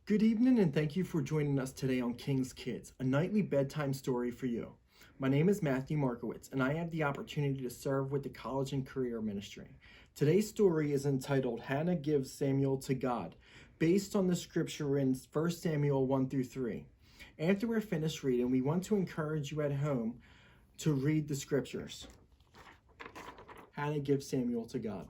Good evening and thank you for joining us today on King's Kids, a nightly bedtime story for you. My name is Matthew Markowitz and I have the opportunity to serve with the College and Career Ministry. Today's story is entitled Hannah Gives Samuel to God, based on the scripture in 1 Samuel 1 through 3. After we're finished reading, we want to encourage you at home to read the scriptures. Hannah gives Samuel to God.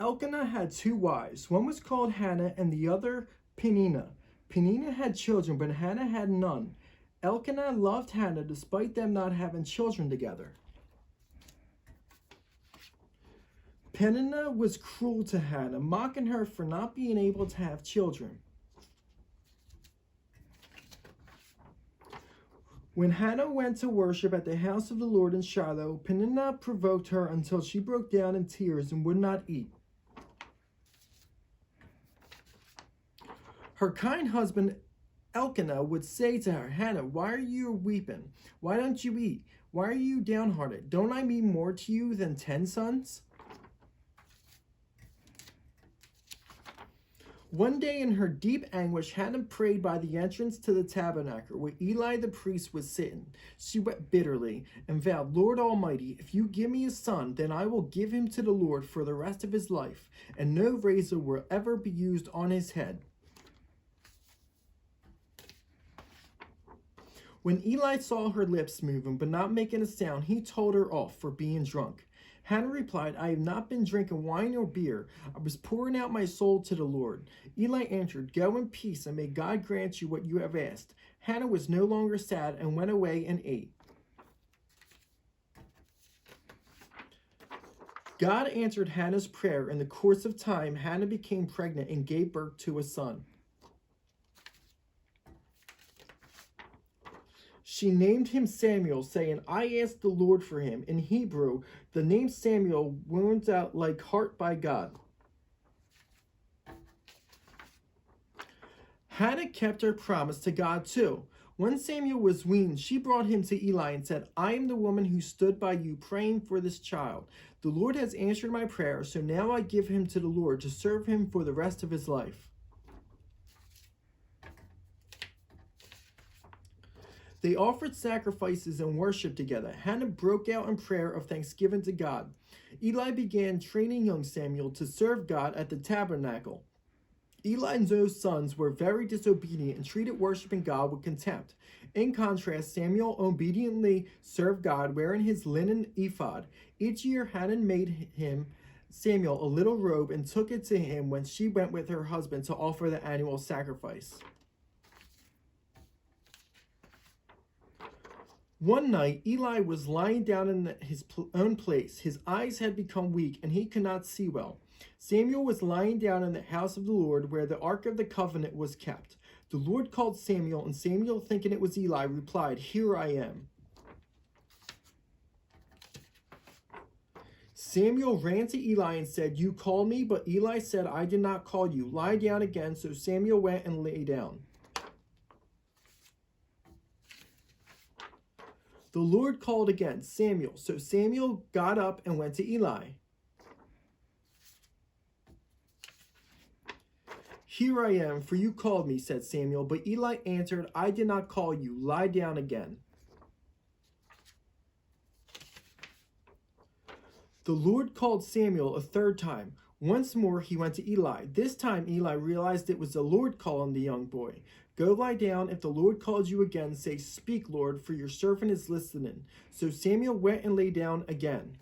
Elkanah had two wives. One was called Hannah and the other Peninnah. Peninnah had children, but Hannah had none. Elkanah loved Hannah despite them not having children together. Peninnah was cruel to Hannah, mocking her for not being able to have children. When Hannah went to worship at the house of the Lord in Shiloh, Peninnah provoked her until she broke down in tears and would not eat. Her kind husband Elkanah would say to her, Hannah, why are you weeping? Why don't you eat? Why are you downhearted? Don't I mean more to you than 10 sons? One day in her deep anguish, Hannah prayed by the entrance to the tabernacle where Eli the priest was sitting. She wept bitterly and vowed, Lord Almighty, if you give me a son, then I will give him to the Lord for the rest of his life, and no razor will ever be used on his head. When Eli saw her lips moving but not making a sound, he told her off for being drunk. Hannah replied, I have not been drinking wine or beer. I was pouring out my soul to the Lord. Eli answered, Go in peace, and may God grant you what you have asked. Hannah was no longer sad and went away and ate. God answered Hannah's prayer. In the course of time, Hannah became pregnant and gave birth to a son. She named him Samuel, saying, I asked the Lord for him. In Hebrew, the name Samuel wounds out like heart by God. Hannah kept her promise to God too. When Samuel was weaned, she brought him to Eli and said, I am the woman who stood by you praying for this child. The Lord has answered my prayer, so now I give him to the Lord to serve him for the rest of his life. They offered sacrifices and worship together. Hannah broke out in prayer of thanksgiving to God. Eli began training young Samuel to serve God at the tabernacle. Eli and those sons were very disobedient and treated worshiping God with contempt. In contrast, Samuel obediently served God wearing his linen ephod. Each year, Hannah made Samuel a little robe and took it to him when she went with her husband to offer the annual sacrifice. One night, Eli was lying down in his own place. His eyes had become weak, and he could not see well. Samuel was lying down in the house of the Lord, where the Ark of the Covenant was kept. The Lord called Samuel, and Samuel, thinking it was Eli, replied, Here I am. Samuel ran to Eli and said, You called me? But Eli said, I did not call you. Lie down again. So Samuel went and lay down. The Lord called again, Samuel. So Samuel got up and went to Eli. Here I am, for you called me, said Samuel. But Eli answered, I did not call you. Lie down again. The Lord called Samuel a third time. Once more he went to Eli. This time Eli realized it was the Lord calling the young boy. Go lie down. If the Lord calls you again, say, Speak, Lord, for your servant is listening. So Samuel went and lay down again.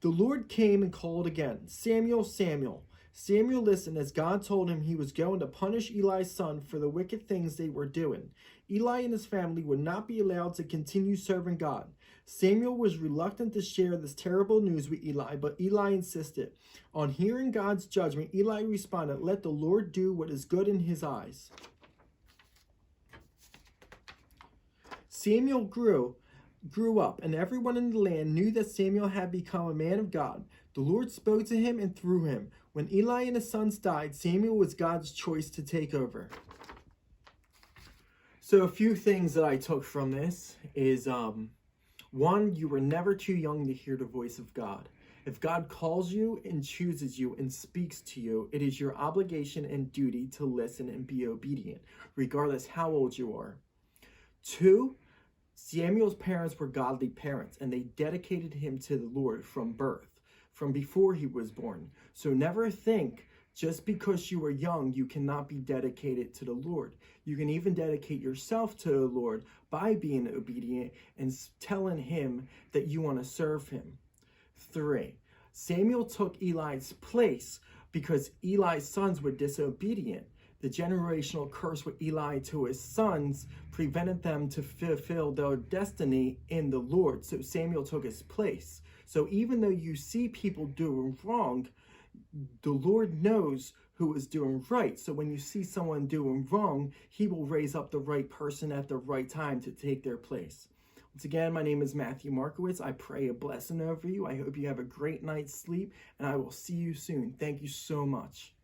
The Lord came and called again, Samuel, Samuel. Samuel listened as God told him he was going to punish Eli's son for the wicked things they were doing. Eli and his family would not be allowed to continue serving God. Samuel was reluctant to share this terrible news with Eli, but Eli insisted. On hearing God's judgment, Eli responded, Let the Lord do what is good in his eyes. Samuel grew up, and everyone in the land knew that Samuel had become a man of God. The Lord spoke to him and through him. When Eli and his sons died, Samuel was God's choice to take over. So a few things that I took from this is One, you were never too young to hear the voice of God. If God calls you and chooses you and speaks to you, it is your obligation and duty to listen and be obedient, regardless how old you are. Two, Samuel's parents were godly parents, and they dedicated him to the Lord from birth, from before he was born. So never think just because you are young, you cannot be dedicated to the Lord. You can even dedicate yourself to the Lord by being obedient and telling him that you want to serve him. 3, Samuel took Eli's place because Eli's sons were disobedient. The generational curse with Eli to his sons prevented them to fulfill their destiny in the Lord. So Samuel took his place. So even though you see people doing wrong, the Lord knows who is doing right. So when you see someone doing wrong, he will raise up the right person at the right time to take their place. Once again, my name is Matthew Markowitz. I pray a blessing over you. I hope you have a great night's sleep, and I will see you soon. Thank you so much.